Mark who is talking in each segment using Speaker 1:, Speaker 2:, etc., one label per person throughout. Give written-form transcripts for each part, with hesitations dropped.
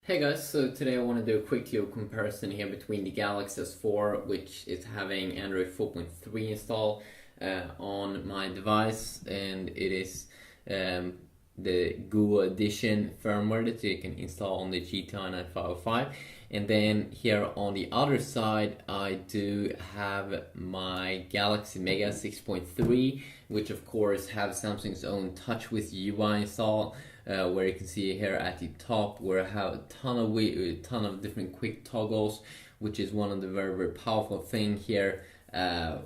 Speaker 1: Hey guys, so today I want to do a quick little comparison here between the Galaxy S4, which is having Android 4.3 installed on my device, and it is the Google Edition firmware that you can install on the GTI 9505. And then here on the other side, I do have my Galaxy Mega 6.3, which of course have Samsung's own TouchWiz UI installed. Where you can see here at the top where I have a ton of different quick toggles, which is one of the very powerful thing here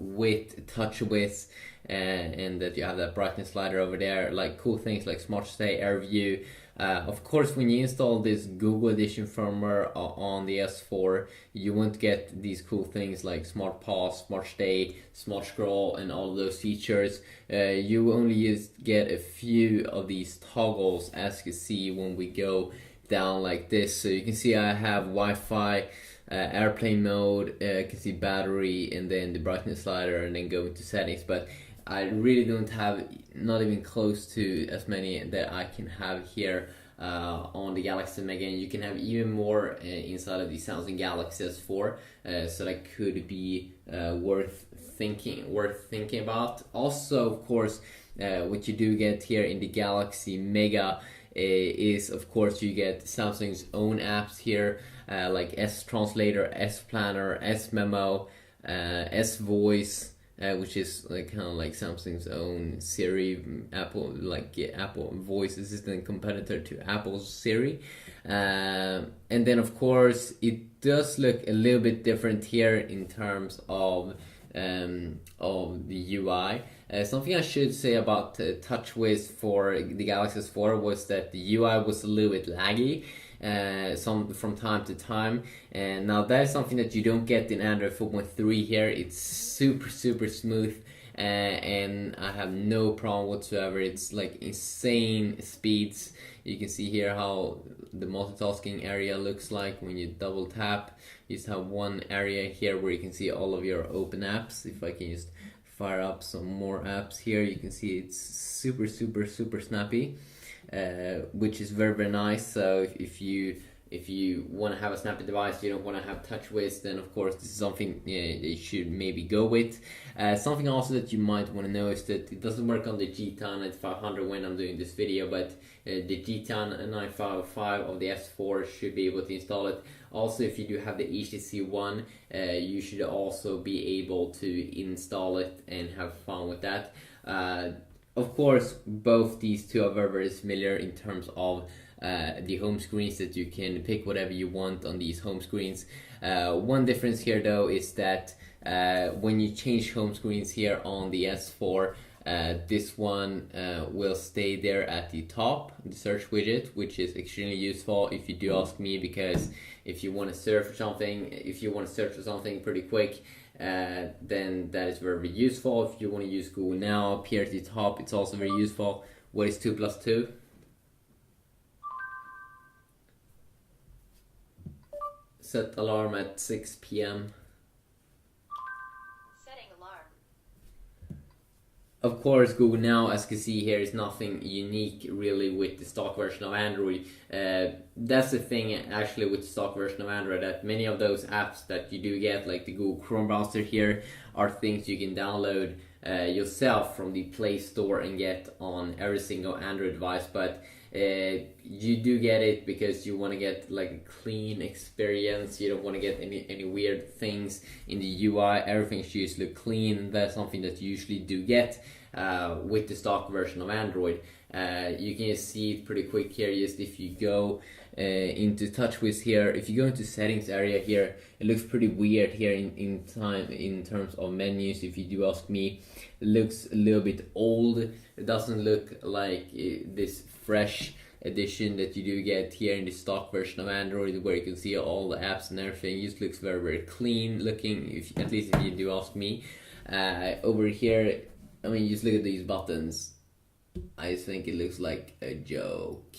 Speaker 1: with TouchWiz, and that you have that brightness slider over there, like cool things like Smart Stay, Air View. Of course, when you install this Google Edition firmware on the S4, you won't get these cool things like Smart Pause, Smart Stay, Smart Scroll, and all of those features. You only get a few of these toggles, as you can see when we go down like this. So you can see I have Wi-Fi, airplane mode, you can see battery, and then the brightness slider, and then go into settings. But I really don't have, not even close to as many that I can have here on the Galaxy Mega, and you can have even more inside of the Samsung Galaxy S4, so that could be worth thinking about. Also, of course, what you do get here in the Galaxy Mega is, of course, you get Samsung's own apps here, like S Translator, S Planner, S Memo, S Voice, which is like kind of like Samsung's own Siri, Apple voice assistant competitor to Apple's Siri. And then of course it does look a little bit different here in terms of the UI. Something I should say about TouchWiz for the Galaxy S4 was that the UI was a little bit laggy some from time to time, and now that is something that you don't get in Android 4.3 here. It's super smooth, and I have no problem whatsoever. It's like insane speeds. You can see here how the multitasking area looks like when you double tap. You just have one area here where you can see all of your open apps. If I can just fire up some more apps here, you can see it's super snappy, which is very nice. So if you want to have a snappy device, you don't want to have TouchWiz, then of course this is something you should maybe go with. Something also that you might want to know is that it doesn't work on the GTI 9500 when I'm doing this video, but the GTI 9505 of the S4 should be able to install it. Also, if you do have the HTC One, you should also be able to install it and have fun with that. Of course, both these two are very similar in terms of the home screens, that you can pick whatever you want on these home screens. One difference here though is that when you change home screens here on the S4, this one will stay there at the top, the search widget, which is extremely useful if you do ask me, because if you want to search for something pretty quick, then that is very useful. If you want to use Google Now up here at the top, it's also very useful. What is 2 plus 2? Set alarm at 6 p.m. Of course, Google Now, as you can see here, is nothing unique really with the stock version of Android. That's the thing actually with the stock version of Android, that many of those apps that you do get, like the Google Chrome browser here, are things you can download yourself from the Play Store and get on every single Android device. But you do get it because you want to get like a clean experience. You don't want to get any weird things in the UI. Everything should just look clean. That's something that you usually do get with the stock version of Android. You can just see it pretty quick here. Just if you go into TouchWiz here, if you go into settings area here, it looks pretty weird here in terms of menus. If you do ask me, it looks a little bit old. It doesn't look like this fresh edition that you do get here in the stock version of Android, where you can see all the apps and everything. It just looks very clean looking, at least if you do ask me. Over here, I mean, just look at these buttons. I just think it looks like a joke.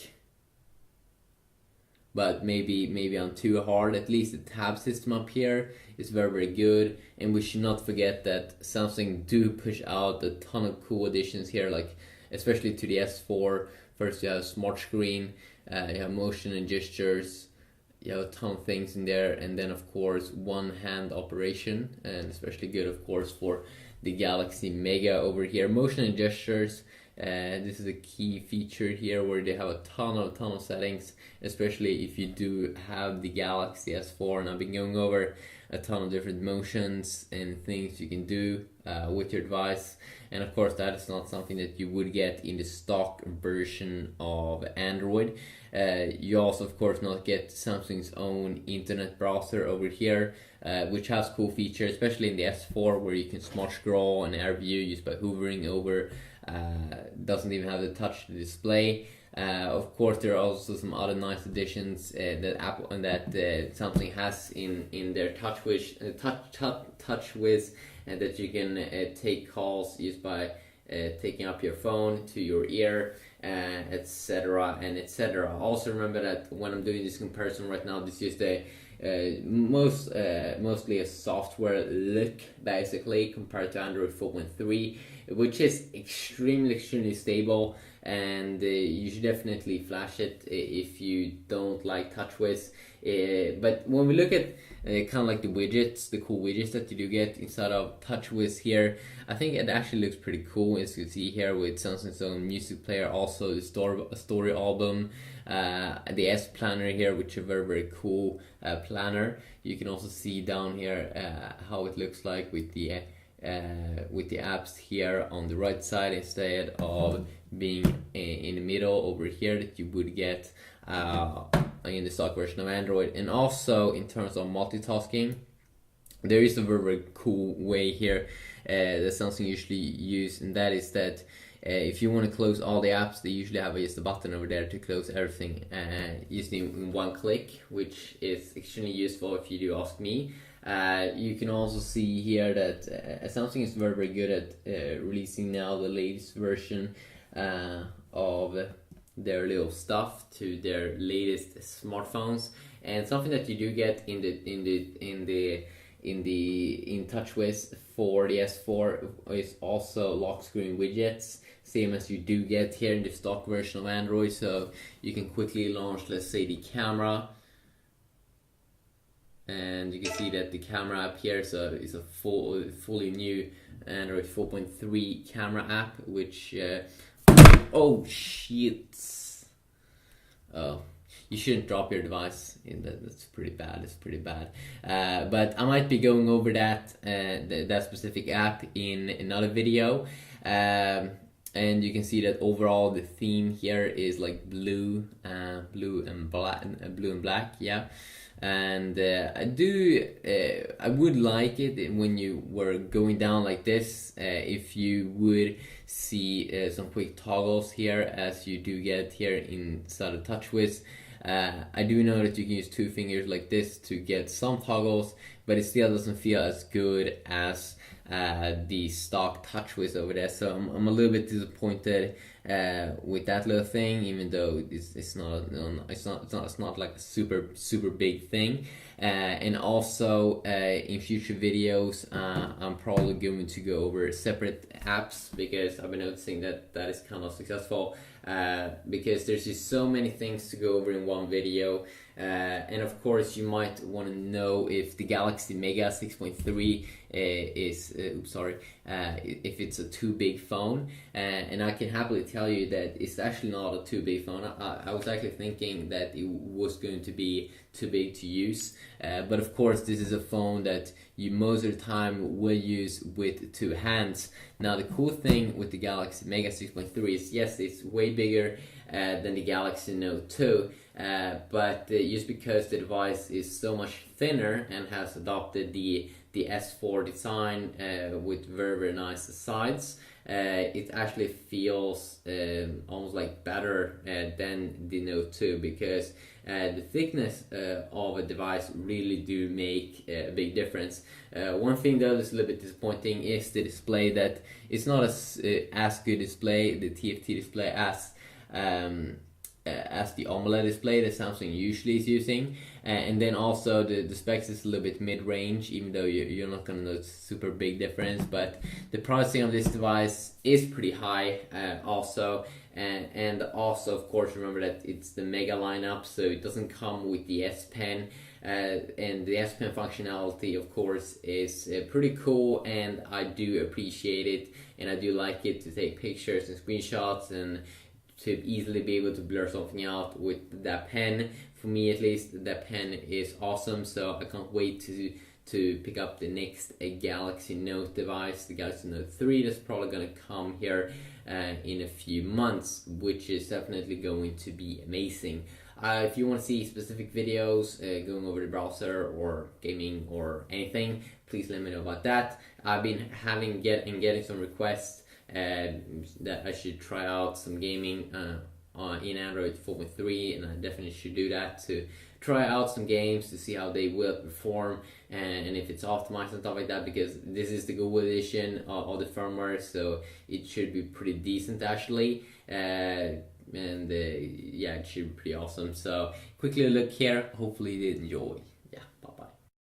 Speaker 1: But maybe I'm too hard. At least the tab system up here is very good, and we should not forget that Samsung do push out a ton of cool additions here, like especially to the S4. First you have smart screen, you have motion and gestures, you have a ton of things in there, and then of course one hand operation, and especially good of course for the Galaxy Mega over here. Motion and gestures. This is a key feature here where they have a ton of settings, especially if you do have the Galaxy S4, and I've been going over a ton of different motions and things you can do with your device. And of course that is not something that you would get in the stock version of Android. You also of course not get Samsung's own internet browser over here, which has cool features, especially in the S4, where you can smart scroll and air view just by hovering over. Doesn't even have the touch display. Of course, there are also some other nice additions that Apple and that Samsung has in their TouchWiz, and that you can take calls just by taking up your phone to your ear, etc. and etc. Also remember that when I'm doing this comparison right now, this is the mostly a software look basically compared to Android 4.3, which is extremely stable, and you should definitely flash it if you don't like TouchWiz. But when we look at kind of like the widgets, the cool widgets that you do get inside of TouchWiz here, I think it actually looks pretty cool, as you can see here with Samsung's own music player, also the story album, the S Planner here, which is a very cool planner. You can also see down here how it looks like with the apps here on the right side, instead of being in the middle over here that you would get in the stock version of Android. And also in terms of multitasking, there is a very cool way here that Samsung usually use, and that is that if you want to close all the apps, they usually have just a button over there to close everything using in one click, which is extremely useful if you do ask me. You can also see here that Samsung is very good at releasing now the latest version of their little stuff to their latest smartphones. And something that you do get in TouchWiz for the S4 is also lock screen widgets, same as you do get here in the stock version of Android. So you can quickly launch, let's say, the camera, and you can see that the camera app here is a fully new Android 4.3 camera app, which oh shit! Oh, you shouldn't drop your device. That's pretty bad. It's pretty bad. But I might be going over that specific app in another video. And you can see that overall the theme here is like blue and black. Yeah. And I would like it when you were going down like this, if you would see some quick toggles here, as you do get here inside of TouchWiz. I do know that you can use two fingers like this to get some toggles, but it still doesn't feel as good as the stock TouchWiz over there. So I'm a little bit disappointed with that little thing, even though it's not like a super big thing. And also in future videos, I'm probably going to go over separate apps, because I've been noticing that is kind of successful, because there's just so many things to go over in one video. And of course you might want to know if the Galaxy Mega 6.3 is if it's a too big phone, and I can happily tell you that it's actually not a too big phone. I was actually thinking that it was going to be too big to use, but of course this is a phone that you most of the time will use with two hands. Now the cool thing with the Galaxy Mega 6.3 is, yes, it's way bigger than the Galaxy Note 2, but just because the device is so much thinner and has adopted the S4 design with very nice sides, it actually feels almost like better than the Note 2, because the thickness of a device really do make a big difference. One thing though that's a little bit disappointing is the display, that it's not as good display, the TFT display, as the AMOLED display that Samsung usually is using. And then also the specs is a little bit mid-range, even though you're not going to notice super big difference, but the pricing of this device is pretty high also. And also, of course, remember that it's the Mega lineup, so it doesn't come with the S Pen. And the S Pen functionality, of course, is pretty cool, and I do appreciate it, and I do like it to take pictures and screenshots and to easily be able to blur something out with that pen. For me, at least, that pen is awesome, so I can't wait to pick up the next Galaxy Note device, the Galaxy Note 3. That's probably going to come here in a few months, which is definitely going to be amazing. If you want to see specific videos going over the browser or gaming or anything, please let me know about that. I've been getting some requests that I should try out some gaming in Android 4.3, and I definitely should do that to try out some games to see how they will perform and if it's optimized and stuff like that, because this is the Google edition of the firmware, so it should be pretty decent actually. Yeah, it should be pretty awesome. So quickly look here, hopefully you did enjoy.